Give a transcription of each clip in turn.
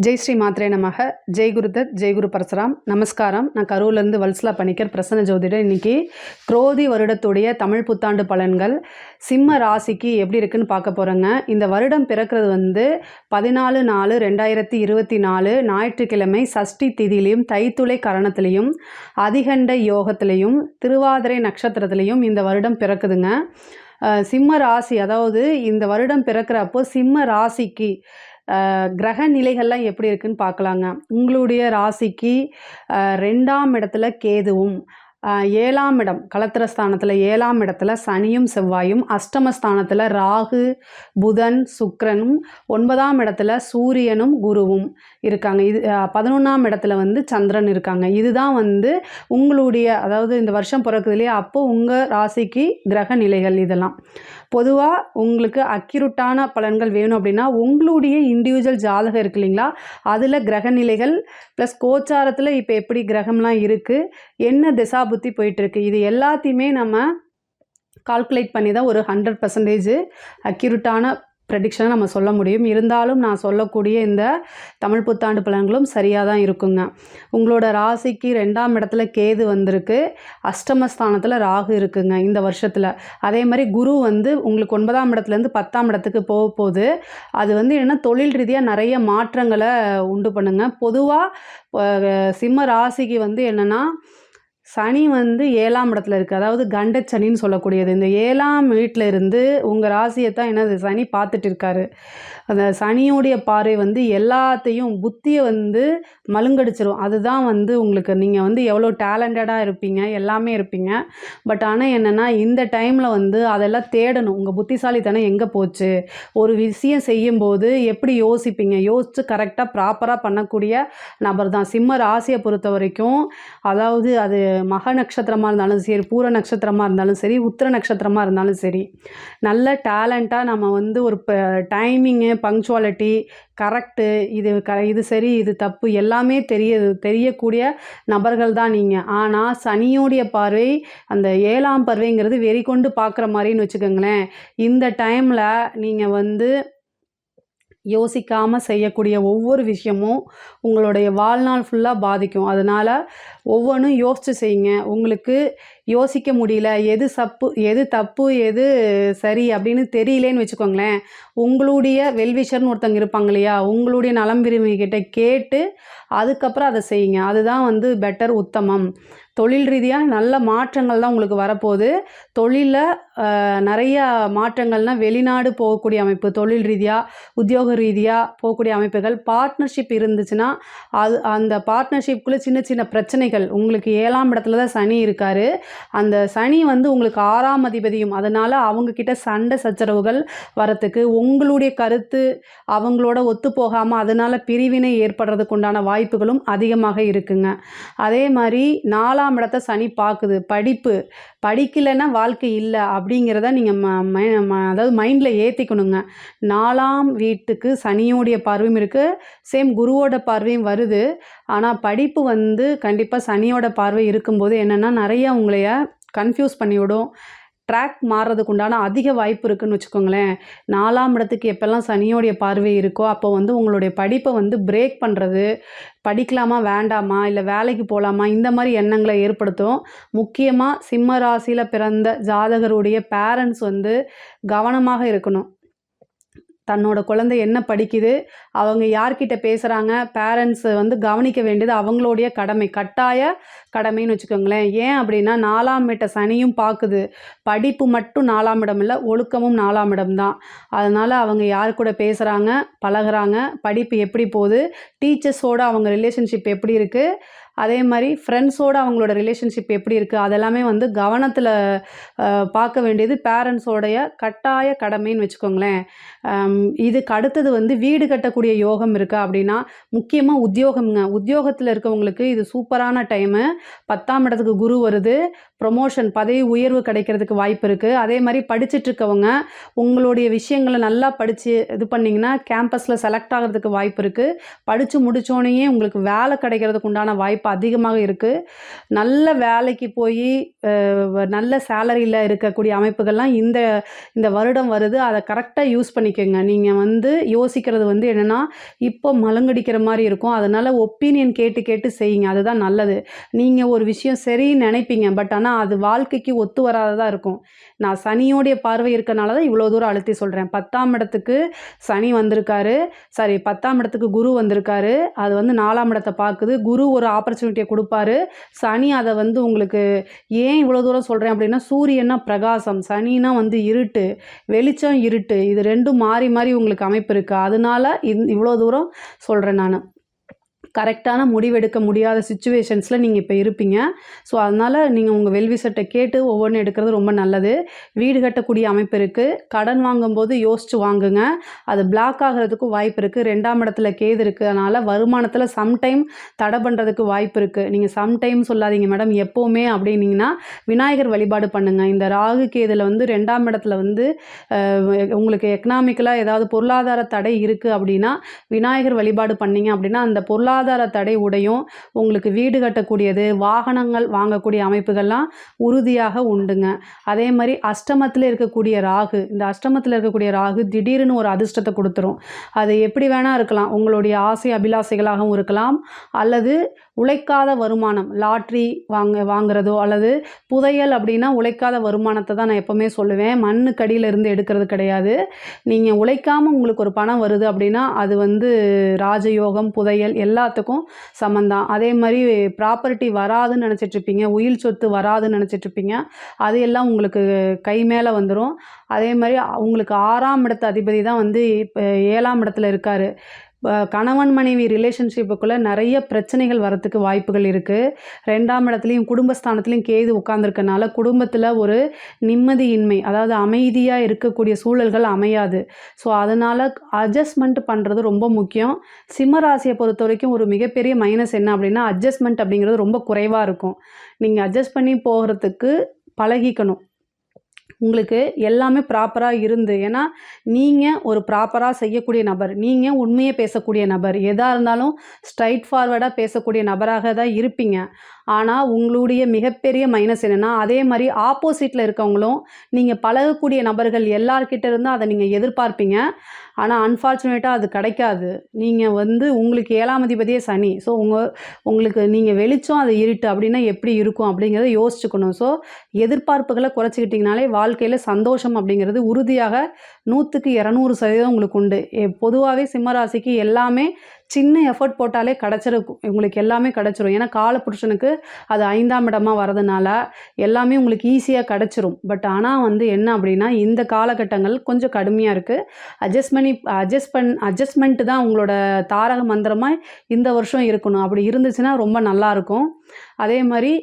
ஜெய் ஸ்ரீ மாத்ரே நமக. ஜெய் குருதத், ஜெய் குரு பரசுராம். நமஸ்காரம். நான் கரூர்லேருந்து வல்சலா பணிக்கர், பிரசன்ன ஜோதிடர். இன்றைக்கி குரோதி வருடத்துடைய தமிழ் புத்தாண்டு பலன்கள் சிம்ம ராசிக்கு எப்படி இருக்குன்னு பார்க்க போகிறோங்க. இந்த வருடம் பிறக்கிறது 14/4/2024 ஞாயிற்றுக்கிழமை சஷ்டி திதியிலையும் தைத்துளை கரணத்திலையும் அதிகண்ட யோகத்திலையும் திருவாதிரை நட்சத்திரத்திலையும் இந்த வருடம் பிறக்குதுங்க. சிம்ம ராசி, அதாவது இந்த வருடம் பிறக்கிறப்போ சிம்ம ராசிக்கு கிரக நிலைகள்லாம் எப்படி இருக்குன்னு பார்க்கலாங்க. உங்களுடைய ராசிக்கு 2ஆம் இடத்துல கேதுவும், 7ஆம் இடம் கலத்திரஸ்தானத்தில் 7ஆம் இடத்துல சனியும் செவ்வாயும், அஷ்டமஸ்தானத்தில் ராகு புதன் சுக்கிரனும், 9ஆம் இடத்துல சூரியனும் குருவும் இருக்காங்க. இது 11ஆம் இடத்துல சந்திரன் இருக்காங்க. இதுதான் உங்களுடைய, அதாவது இந்த வருஷம் பிறக்குது இல்லையா, அப்போ உங்கள் ராசிக்கு கிரக நிலைகள். இதெல்லாம் பொதுவாக உங்களுக்கு அக்யூரேட்டான பலன்கள் வேணும் அப்படின்னா உங்களுடைய இண்டிவிஜுவல் ஜாதகம் இருக்கு இல்லைங்களா, அதில் கிரக நிலைகள் ப்ளஸ் கோச்சாரத்தில் இப்போ எப்படி கிரகம்லாம் இருக்குது, என்ன திசா புத்தி போயிட்டுருக்கு, இது எல்லாத்தையுமே நம்ம கால்குலேட் பண்ணி தான் ஒரு 100% அக்யூரேட்டான ப்ரெடிக்ஷனை நம்ம சொல்ல முடியும். இருந்தாலும் நான் சொல்லக்கூடிய இந்த தமிழ் புத்தாண்டு பலன்களும் சரியாக தான் இருக்குங்க. உங்களோட ராசிக்கு 2ஆம் இடத்துல கேது வந்திருக்கு, அஷ்டமஸ்தானத்தில் ராகு இருக்குங்க இந்த வருஷத்தில். அதே மாதிரி குரு உங்களுக்கு 9ஆம் இடத்துலேருந்து 10ஆம் இடத்துக்கு போக போகுது. அது என்னென்னா தொழில் ரீதியாக நிறைய மாற்றங்களை உண்டு பண்ணுங்க. பொதுவாக சிம்ம ராசிக்கு என்னென்னா சனி 7ஆம் இடத்துல இருக்குது, அதாவது கண்டச்சனின்னு சொல்லக்கூடியது. இந்த 7ஆம் வீட்டில் இருந்து உங்கள் ராசியை தான் என்னது சனி பார்த்துட்டு இருக்காரு. அந்த சனியோடைய பார்வை எல்லாத்தையும் புத்தியை மழுங்கடிச்சிரும். அதுதான் உங்களுக்கு நீங்கள் எவ்வளோ டேலண்டடாக இருப்பீங்க, எல்லாமே இருப்பீங்க. பட் ஆனால் என்னென்னா இந்த டைமில் அதெல்லாம் தேடணும். உங்கள் புத்திசாலித்தனம் எங்கே போச்சு, ஒரு விஷயம் செய்யும்போது எப்படி யோசிப்பீங்க, யோசித்து கரெக்டாக ப்ராப்பராக பண்ணக்கூடிய நபர் தான் சிம்ம ராசியை பொறுத்த வரைக்கும். அதாவது அது மக நட்சத்திரமாக இருந்தாலும் சரி, பூர நட்சத்திரமாக இருந்தாலும் சரி, உத்திர நட்சத்திரமாக இருந்தாலும் சரி, நல்ல டேலண்ட்டாக நம்ம ஒரு டைமிங்கு, பங்க்சுவாலிட்டி, கரெக்டு, இது சரி இது தப்பு எல்லாமே தெரியக்கூடிய நபர்கள் தான் நீங்கள். ஆனால் சனியோடைய பார்வை, அந்த 7ஆம் பார்வைங்கிறது வெறி கொண்டு பார்க்குற மாதிரின்னு வச்சுக்கோங்களேன். இந்த டைமில் நீங்கள் யோசிக்காமல் செய்யக்கூடிய ஒவ்வொரு விஷயமும் உங்களுடைய வாழ்நாள் ஃபுல்லாக பாதிக்கும். அதனால் ஒவ்வொன்றும் யோசித்து செய்யுங்க. உங்களுக்கு யோசிக்க முடியல, எது தப்பு எது சரி அப்படின்னு தெரியலேன்னு வச்சுக்கோங்களேன், உங்களுடைய வெல்விஷர்னு ஒருத்தங்க இருப்பாங்க இல்லையா, உங்களுடைய நலம் விரும்பிகிட்ட கேட்டு அதுக்கப்புறம் அதை செய்யுங்க. அதுதான் பெட்டர், உத்தமம். தொழில் ரீதியாக நல்ல மாற்றங்கள் தான் உங்களுக்கு வரப்போகுது. தொழிலில் நிறைய மாற்றங்கள்னால் வெளிநாடு போகக்கூடிய அமைப்பு, தொழில் ரீதியாக உத்தியோக ரீதியாக போகக்கூடிய அமைப்புகள், பார்ட்னர்ஷிப் இருந்துச்சுன்னா அந்த பார்ட்னர்ஷிப்புக்குள்ளே சின்ன சின்ன பிரச்சனைகள். உங்களுக்கு 7ஆம் இடத்துல தான் சனி இருக்கார். அந்த சனி உங்களுக்கு 6ஆம் அதிபதியும், அதனால் அவங்கக்கிட்ட சண்டை சச்சரவுகள் வரத்துக்கு, உங்களுடைய கருத்து அவங்களோட ஒத்து போகாமல் அதனால் பிரிவினை ஏற்படுறதுக்கு உண்டான வாய்ப்புகளும் அதிகமாக இருக்குங்க. அதே மாதிரி 4ஆம் இடத்தை சனி பார்க்குது. படிக்கலைன்னா வாழ்க்கை இல்லை அப்படிங்கிறத நீங்கள் அதாவது மைண்டில் ஏற்றிக்கணுங்க. 4ஆம் வீட்டுக்கு சனியோடைய பார்வையும் இருக்குது, சேம் குருவோட பார்வையும் வருது. ஆனால் படிப்பு கண்டிப்பாக சனியோட பார்வை இருக்கும்போது என்னென்னா நிறைய உங்களைய கன்ஃபியூஸ் பண்ணிவிடும், ட்ராக் மாறுறதுக்கு உண்டான அதிக வாய்ப்பு இருக்குதுன்னு வச்சுக்கோங்களேன். 4ஆம் இடத்துக்கு எப்போல்லாம் சனியோடைய பார்வை இருக்கோ அப்போ உங்களுடைய படிப்பை பிரேக் பண்ணுறது, படிக்கலாமா வேண்டாமா, இல்லை வேலைக்கு போகலாமா, இந்த மாதிரி எண்ணங்களை ஏற்படுத்தும். முக்கியமாக சிம்ம ராசியில் பிறந்த ஜாதகருடைய பேரண்ட்ஸ் கவனமாக இருக்கணும். தன்னோட குழந்தை என்ன படிக்குது, அவங்க யார்கிட்ட பேசுகிறாங்க, பேரண்ட்ஸ் கவனிக்க வேண்டியது அவங்களுடைய கடமை, கட்டாய கடமைன்னு வச்சுக்கோங்களேன். ஏன் அப்படின்னா 4ஆம் வீட்டை சனியும் பார்க்குது. படிப்பு மட்டும் 4ஆம் இடம் இல்லை, ஒழுக்கமும் 4ஆம் இடம் தான். அதனால் அவங்க யார் கூட பேசுகிறாங்க, பழகுறாங்க, படிப்பு எப்படி போகுது, டீச்சர்ஸோடு அவங்க ரிலேஷன்ஷிப் எப்படி இருக்குது, அதே மாதிரி ஃப்ரெண்ட்ஸோடு அவங்களோட ரிலேஷன்ஷிப் எப்படி இருக்குது, அதெல்லாமே கவனத்தில் பார்க்க வேண்டியது பேரண்ட்ஸோடைய கட்டாய கடமைன்னு வச்சுக்கோங்களேன். இதுக்கு அடுத்தது வீடு கட்டக்கூடிய யோகம் இருக்கா அப்படின்னா முக்கியமாக உத்தியோகம்ங்க. உத்தியோகத்தில் இருக்கவங்களுக்கு இது சூப்பரான டைமு. 10ஆம் இடத்துக்கு குரு வருது, ப்ரொமோஷன், பதவி உயர்வு கிடைக்கிறதுக்கு வாய்ப்பு இருக்குது. அதே மாதிரி படிச்சுட்ருக்கவங்க உங்களுடைய விஷயங்களை நல்லா படித்து இது பண்ணிங்கன்னா கேம்பஸில் செலக்ட் ஆகிறதுக்கு வாய்ப்பு இருக்குது. படித்து முடித்தோடனே உங்களுக்கு வேலை கிடைக்கிறதுக்கு உண்டான வாய்ப்பு வாய்ப்பு அதிகமாக இருக்குது. நல்ல வேலைக்கு போய் நல்ல சேலரியில் இருக்கக்கூடிய அமைப்புகள்லாம் இந்த வருடம் வருது. அதை கரெக்டாக யூஸ் பண்ணிக்கோங்க. நீங்கள் வந்து யோசிக்கிறது வந்து என்னென்னா, இப்போ மழுங்கடிக்கிற மாதிரி இருக்கும். அதனால் ஒப்பீனியன் கேட்டு கேட்டு செய்யுங்க. அதுதான் நல்லது. நீங்கள் ஒரு விஷயம் சரின்னு நினைப்பீங்க, பட் ஆனால் அது வாழ்க்கைக்கு ஒத்து வராததாக இருக்கும். நான் சனியோடைய பார்வை இருக்கனால தான் இவ்வளோ தூரம் அழுத்தி சொல்கிறேன். 10ஆம் இடத்துக்கு சனி வந்திருக்காரு, 10ஆம் இடத்துக்கு குரு வந்திருக்காரு. அது வந்து 4ஆம் இடத்தை பார்க்குது. குரு ஒரு ஆப்பர்ச்சுனிட்டியை கொடுப்பாரு. சனி அதை வந்து உங்களுக்கு ஏன் இவ்வளோ தூரம் சொல்கிறேன் அப்படின்னா, சூரியன்னா பிரகாசம், சனினா வந்து இருட்டு, வெளிச்சம் இருட்டு, இது ரெண்டும் மாறி மாறி உங்களுக்கு அமைப்பு இருக்குது. அதனால இவ்வளோ தூரம் சொல்கிறேன் நான். கரெக்டான முடிவெடுக்க முடியாத சிச்சுவேஷன்ஸில் நீங்கள் இப்போ இருப்பீங்க. ஸோ அதனால் நீங்கள் உங்கள் வெல்விசட்டை கேட்டு ஒவ்வொன்றும் எடுக்கிறது ரொம்ப நல்லது. வீடு கட்டக்கூடிய அமைப்பு இருக்குது. கடன் வாங்கும்போது யோசித்து வாங்குங்க. அது பிளாக் ஆகிறதுக்கும் வாய்ப்பு இருக்குது. 2ஆம் இடத்துல கேது இருக்குது. அதனால் வருமானத்தில் சம்டைம் தடை பண்ணுறதுக்கு வாய்ப்பு இருக்குது. நீங்கள் சம்டைம் சொல்லாதீங்க மேடம், எப்போவுமே அப்படின்னீங்கன்னா விநாயகர் வழிபாடு பண்ணுங்கள். இந்த ராகு கேதில் வந்து 2ஆம் இடத்துல வந்து உங்களுக்கு எக்கனாமிக்கலாக ஏதாவது பொருளாதார தடை இருக்குது அப்படின்னா விநாயகர் வழிபாடு பண்ணிங்க அப்படின்னா அந்த பொருளாதார தடை உடையும். உங்களுக்கு வீடு கட்டக்கூடியது, வாகனங்கள் வாங்கக்கூடிய அமைப்புகள்லாம் உறுதியாக உண்டுங்க. அதே மாதிரி அஷ்டமத்தில் இருக்கக்கூடிய ராகு, இந்த அஷ்டமத்தில் இருக்கக்கூடிய ராகு திடீர்னு ஒரு அதிர்ஷ்டத்தை கொடுத்துரும். அது எப்படி வேணால் இருக்கலாம். உங்களுடைய ஆசை அபிலாசைகளாகவும் இருக்கலாம், அல்லது உழைக்காத வருமானம், லாட்ரி வாங்குறதோ, அல்லது புதையல் அப்படின்னா உழைக்காத வருமானத்தை தான் நான் எப்போவுமே சொல்லுவேன். மண்ணுக்கடியிலிருந்து எடுக்கிறது கிடையாது. நீங்கள் உழைக்காமல் உங்களுக்கு ஒரு பணம் வருது அப்படின்னா அது வந்து ராஜயோகம், புதையல் எல்லாத்துக்கும் சம்மந்தான். அதே மாதிரி ப்ராப்பர்ட்டி வராதுன்னு நினச்சிட்ருப்பீங்க, உயில் சொத்து வராதுன்னு நினச்சிட்ருப்பீங்க, அது எல்லாம் உங்களுக்கு கை மேலே வந்துடும். அதே மாதிரி உங்களுக்கு 6ஆம் இடத்து அதிபதி தான் வந்து இப்போ 7ஆம் இடத்துல இருக்கார். கணவன் மனைவி ரிலேஷன்ஷிப்புக்குள்ளே நிறைய பிரச்சனைகள் வரத்துக்கு வாய்ப்புகள் இருக்குது. 2ஆம் இடத்துலையும் குடும்பஸ்தானத்துலேயும் கேது உட்காந்துருக்கனால குடும்பத்தில் ஒரு நிம்மதியின்மை, அதாவது அமைதியாக இருக்கக்கூடிய சூழல்கள் அமையாது. ஸோ அதனால் அட்ஜஸ்ட்மெண்ட் பண்ணுறது ரொம்ப முக்கியம். சிம்ம ராசியை பொறுத்த வரைக்கும் ஒரு மிகப்பெரிய மைனஸ் என்ன அப்படின்னா, அட்ஜஸ்ட்மெண்ட் அப்படிங்கிறது ரொம்ப குறைவாக இருக்கும். நீங்கள் அட்ஜஸ்ட் பண்ணி போகிறதுக்கு பழகிக்கணும். உங்களுக்கு எல்லாமே ப்ராப்பராக இருந்து, ஏன்னா நீங்கள் ஒரு ப்ராப்பராக செய்யக்கூடிய நபர், நீங்கள் உண்மையை பேசக்கூடிய நபர், எதாக இருந்தாலும் ஸ்ட்ரைட் ஃபார்வர்டாக பேசக்கூடிய நபராக தான் இருப்பீங்க. ஆனால் உங்களுடைய மிகப்பெரிய மைனஸ் என்னென்னா, அதே மாதிரி ஆப்போசிட்டில் இருக்கவங்களும் நீங்கள் பழகக்கூடிய நபர்கள் எல்லார்கிட்ட இருந்தால் அதை நீங்கள் எதிர்பார்ப்பீங்க. ஆனால் அன்ஃபார்ச்சுனேட்டாக அது கிடைக்காது. நீங்கள் வந்து உங்களுக்கு 7ஆம் அதிபதியே சனி. ஸோ உங்களுக்கு நீங்கள் வெளிச்சம் அது இருட்டு அப்படின்னா எப்படி இருக்கும் அப்படிங்கிறத யோசிச்சுக்கணும். ஸோ எதிர்பார்ப்புகளை குறைச்சிக்கிட்டிங்கனாலே வாழ்க்கையில் சந்தோஷம் அப்படிங்கிறது உறுதியாக 100க்கு 200% உங்களுக்கு உண்டு. பொதுவாகவே சிம்மராசிக்கு எல்லாமே சின்ன எஃபர்ட் போட்டாலே கிடச்சிருக்கும், உங்களுக்கு எல்லாமே கிடச்சிரும். ஏன்னா காலபுருஷனுக்கு அது 5ஆம் இடமா வரதுனால எல்லாமே உங்களுக்கு ஈஸியாக கிடச்சிரும். பட் ஆனால் வந்து என்ன அப்படின்னா, இந்த காலகட்டங்கள் கொஞ்சம் கடுமையாக இருக்குது. அட்ஜஸ்ட்மெண்ட் தான் உங்களோட தாரக மந்திரமாக இந்த வருஷம் இருக்கணும். அப்படி இருந்துச்சுன்னா ரொம்ப நல்லாயிருக்கும். அதே மாதிரி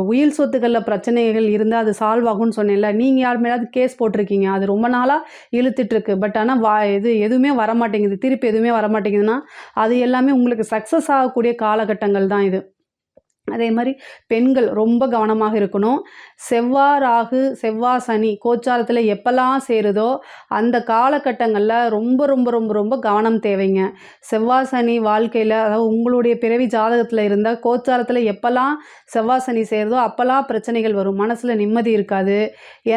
உயில் சொத்துக்களில் பிரச்சனைகள் இருந்தால் அது சால்வ் ஆகும்னு சொன்னேன்ல, நீங்கள் யார் மேலாவது கேஸ் போட்டிருக்கீங்க, அது ரொம்ப நாளாக இழுத்துட்ருக்கு. பட் ஆனால் எதுவுமே வரமாட்டேங்குது, திருப்பி எதுவுமே வரமாட்டேங்குதுன்னா அது எல்லாமே உங்களுக்கு சக்ஸஸ் ஆகக்கூடிய காலகட்டங்கள் தான் இது. அதே மாதிரி பெண்கள் ரொம்ப கவனமாக இருக்கணும். செவ்வாய் ராகு, செவ்வாய் சனி கோச்சாரத்தில் எப்போல்லாம் சேருதோ அந்த காலகட்டங்களில் ரொம்ப ரொம்ப ரொம்ப ரொம்ப கவனம் தேவைங்க. செவ்வாய் சனி வாழ்க்கையில், அதாவது உங்களுடைய பிறவி ஜாதகத்தில் இருந்தால் கோச்சாரத்தில் எப்போல்லாம் செவ்வாய் சனி சேருதோ அப்போல்லாம் பிரச்சனைகள் வரும். மனசில் நிம்மதி இருக்காது,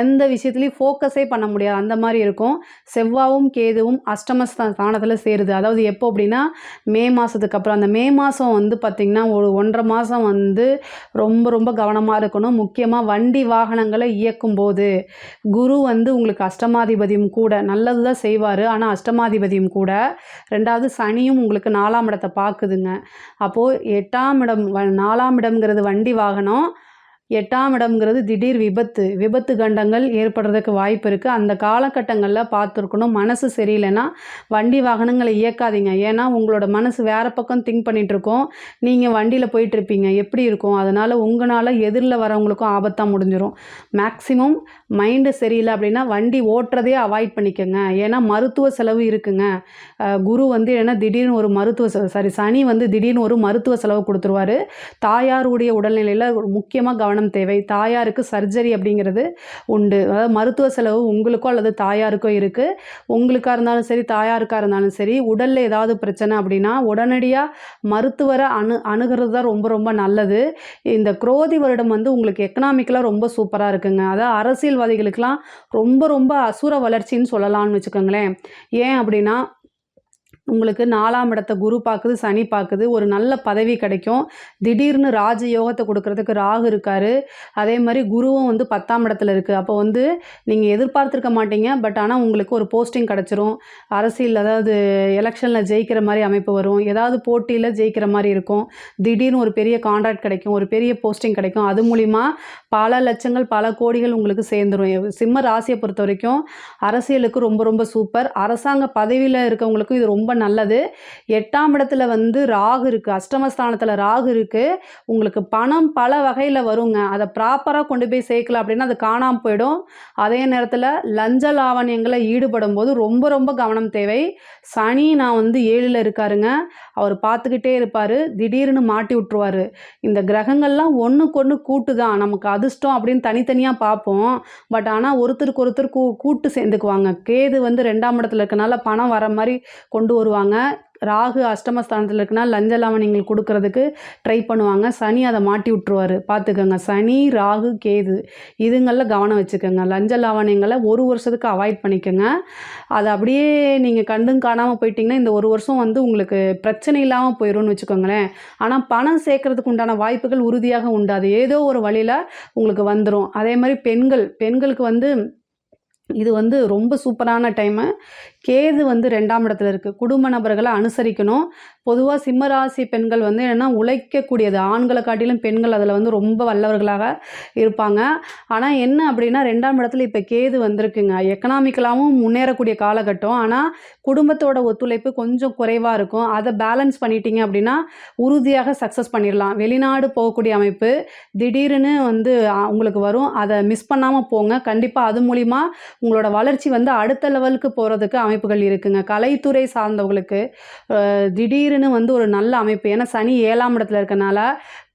எந்த விஷயத்துலையும் ஃபோக்கஸே பண்ண முடியாது, அந்த மாதிரி இருக்கும். செவ்வாயும் கேதுவும் அஷ்டமஸ்தானத்தில் சேருது. அதாவது எப்போ அப்படின்னா மே மாதத்துக்கு அப்புறம். அந்த மே மாதம் வந்து பார்த்திங்கன்னா ஒரு 1.5 மாதம் வந்து ரொம்ப ரொம்ப கவனமாக இருக்கணும். முக்கியமாக வண்டி வாகனங்களை இயக்கும்போது குரு வந்து உங்களுக்கு அஷ்டமாதிபதியும் கூட, நல்லது தான் செய்வார், ஆனால் அஷ்டமாதிபதியும் கூட. 2வது சனியும் உங்களுக்கு 4ஆம் இடத்தை பார்க்குதுங்க. அப்போது 8ஆம் இடம், 4ஆம் இடம்ங்கிறது வண்டி வாகனம், 8ஆம் இடம்ங்கிறது திடீர் விபத்து கண்டங்கள் ஏற்படுறதுக்கு வாய்ப்பு இருக்குது. அந்த காலகட்டங்களில் பார்த்துருக்கணும். மனசு சரியில்லைன்னா வண்டி வாகனங்களை இயக்காதீங்க. ஏன்னா உங்களோட மனசு வேறு பக்கம் திங்க் பண்ணிகிட்ருக்கோம், நீங்கள் வண்டியில் போயிட்டுருப்பீங்க, எப்படி இருக்கும். அதனால் உங்களால் எதிரில் வரவங்களுக்கும் ஆபத்தாக முடிஞ்சிடும். மேக்ஸிமம் மைண்டு சரியில்லை அப்படின்னா வண்டி ஓட்டுறதே அவாய்ட் பண்ணிக்கோங்க. ஏன்னா மருத்துவ செலவு இருக்குங்க. குரு வந்து ஏன்னா திடீர்னு ஒரு சனி வந்து திடீர்னு ஒரு மருத்துவ செலவு கொடுத்துருவாரு. தாயாருடைய உடல்நிலையில் ஒரு முக்கியமாக கவனம் தேவை. தாயாருக்கு சர்ஜரி அப்படிங்கிறது உண்டு. அதாவது மருத்துவ செலவு உங்களுக்கோ அல்லது தாயாருக்கோ இருக்குது. உங்களுக்காக இருந்தாலும் சரி, தாயாருக்காக இருந்தாலும் சரி, உடலில் ஏதாவது பிரச்சனை அப்படின்னா உடனடியாக மருத்துவரை அணுகிறது தான் ரொம்ப ரொம்ப நல்லது. இந்த குரோதி வருடம் வந்து உங்களுக்கு எக்கனாமிக்கலாக ரொம்ப சூப்பராக இருக்குங்க. அதாவது அரசியல்வாதிகளுக்கெல்லாம் ரொம்ப ரொம்ப அசுர வளர்ச்சின்னு சொல்லலாம்னு வச்சுக்கோங்களேன். ஏன் அப்படின்னா உங்களுக்கு 4ஆம் இடத்த குரு பார்க்குது, சனி பார்க்குது. ஒரு நல்ல பதவி கிடைக்கும். திடீர்னு ராஜயோகத்தை கொடுக்கறதுக்கு ராகு இருக்கார். அதே மாதிரி குருவும் வந்து 10ஆம் இடத்துல இருக்குது. அப்போ வந்து நீங்கள் எதிர்பார்த்துருக்க மாட்டீங்க. பட் ஆனால் உங்களுக்கு ஒரு போஸ்டிங் கிடச்சிரும். அரசியல் அதாவது எலெக்ஷனில் ஜெயிக்கிற மாதிரி அமைப்பு வரும். ஏதாவது போட்டியில் ஜெயிக்கிற மாதிரி இருக்கும். திடீர்னு ஒரு பெரிய கான்ட்ராக்ட் கிடைக்கும். ஒரு பெரிய போஸ்டிங் கிடைக்கும். அது மூலிமா பல லட்சங்கள், பல கோடிகள் உங்களுக்கு சேர்ந்துடும். சிம்ம ராசியை பொறுத்த வரைக்கும் அரசியலுக்கு ரொம்ப ரொம்ப சூப்பர். அரசாங்க பதவியில் இருக்கவங்களுக்கும் இது ரொம்ப நல்லது. 8ஆம் இடத்துல வந்து ராகு இருக்குது. அஷ்டமஸ்தானத்தில் ராகு இருக்குது. உங்களுக்கு பணம் பல வகையில் வருங்க. அதை ப்ராப்பராக கொண்டு போய் சேர்க்கல அப்படின்னா அது காணாமல் போயிடும். அதே நேரத்தில் லஞ்ச லாவணியங்களை ஈடுபடும் போது ரொம்ப ரொம்ப கவனம் தேவை. சனி நான் வந்து 7ல் இருக்காருங்க. அவர் பார்த்துக்கிட்டே இருப்பார். திடீர்னு மாட்டி விட்டுருவார். இந்த கிரகங்கள்லாம் ஒன்றுக்கு ஒன்று கூட்டு தான். நமக்கு அதிர்ஷ்டம் அப்படின்னு தனித்தனியாக பார்ப்போம். பட் ஆனால் ஒருத்தருக்கு ஒருத்தர் கூட்டு சேர்ந்துக்குவாங்க. கேது வந்து 2ஆம் இடத்துல இருக்கனால பணம் வர மாதிரி கொண்டு வருவாங்க. ராகு அஷ்டமஸ்தானத்தில் இருக்குன்னா லஞ்ச லாவணியங்கள் கொடுக்கறதுக்கு ட்ரை பண்ணுவாங்க. சனி அதை மாட்டி விட்டுருவார். பார்த்துக்கோங்க. சனி, ராகு, கேது இதுங்களில் கவனம் வச்சுக்கோங்க. லஞ்ச லாவணியங்களை ஒரு வருஷத்துக்கு அவாய்ட் பண்ணிக்கோங்க. அதை அப்படியே நீங்கள் கண்டும் காணாமல் போயிட்டீங்கன்னா இந்த ஒரு வருஷம் வந்து உங்களுக்கு பிரச்சனை இல்லாமல் போயிடும்னு வச்சுக்கோங்களேன். ஆனால் பணம் சேர்க்கறதுக்கு உண்டான வாய்ப்புகள் உறுதியாக உண்டு. அது ஏதோ ஒரு வழியில் உங்களுக்கு வந்துடும். அதே மாதிரி பெண்களுக்கு வந்து இது வந்து ரொம்ப சூப்பரான டைமு. கேது வந்து 2ஆம் இடத்துல இருக்குது. குடும்ப நபர்களை அனுசரிக்கணும். பொதுவாக சிம்மராசி பெண்கள் வந்து என்னென்னா உழைக்கக்கூடியது. ஆண்களை காட்டிலும் பெண்கள் அதில் வந்து ரொம்ப வல்லவர்களாக இருப்பாங்க. ஆனால் என்ன அப்படின்னா 2ஆம் இடத்துல இப்போ கேது வந்திருக்குங்க. எக்கனாமிக்கலாகவும் முன்னேறக்கூடிய காலகட்டம். ஆனால் குடும்பத்தோட ஒத்துழைப்பு கொஞ்சம் குறைவாக இருக்கும். அதை பேலன்ஸ் பண்ணிட்டீங்க அப்படின்னா உறுதியாக சக்ஸஸ் பண்ணிடலாம். வெளிநாடு போகக்கூடிய அமைப்பு திடீர்னு வந்து உங்களுக்கு வரும். அதை மிஸ் பண்ணாமல் போங்க. கண்டிப்பாக அது மூலிமா உங்களோட வளர்ச்சி வந்து அடுத்த லெவலுக்கு போகிறதுக்கு அமைப்புகள் இருக்குங்க. கலைத்துறை சார்ந்தவங்களுக்கு திடீர்னு வந்து ஒரு நல்ல அமைப்பு. ஏன்னா சனி 7ஆம் இடத்துல இருக்கனால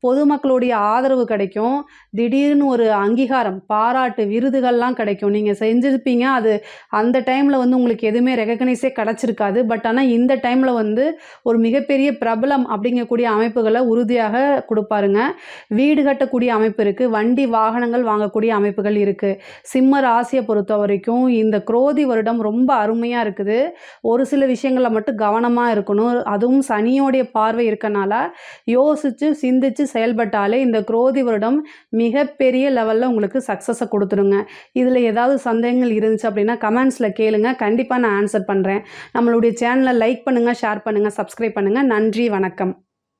பொதுமக்களுடைய ஆதரவு கிடைக்கும். திடீர்னு ஒரு அங்கீகாரம், பாராட்டு, விருதுகள்லாம் கிடைக்கும். நீங்கள் செஞ்சுருப்பீங்க. அது அந்த டைமில் வந்து உங்களுக்கு எதுவுமே ரெகக்னைஸே கிடச்சிருக்காது. பட் ஆனால் இந்த டைமில் வந்து ஒரு மிகப்பெரிய பிரபலம் அப்படிங்கக்கூடிய அமைப்புகளை உறுதியாக கொடுப்பாருங்க. வீடு கட்டக்கூடிய அமைப்பு இருக்குது. வண்டி வாகனங்கள் வாங்கக்கூடிய அமைப்புகள் இருக்குது. சிம்ம ராசியை பொறுத்த வரைக்கும் இந்த குரோதி வருடம் ரொம்ப அருமையாக இருக்குது. ஒரு சில விஷயங்களில் மட்டும் கவனமாக இருக்கணும். அதுவும் சனியோடைய பார்வை இருக்கனால யோசித்து சிந்தித்து செயல்பட்டாலே இந்த குரோதி வருடம் மிகப்பெரிய லெவலில் உங்களுக்கு சக்ஸஸை கொடுத்துருங்க. இதில் ஏதாவது சந்தேகங்கள் இருந்துச்சு அப்படின்னா கமெண்ட்ஸில் கேளுங்க. கண்டிப்பாக நான் ஆன்சர் பண்ணுறேன். நம்மளுடைய சேனலை லைக் பண்ணுங்கள், ஷேர் பண்ணுங்கள், சப்ஸ்கிரைப் பண்ணுங்கள். நன்றி, வணக்கம்.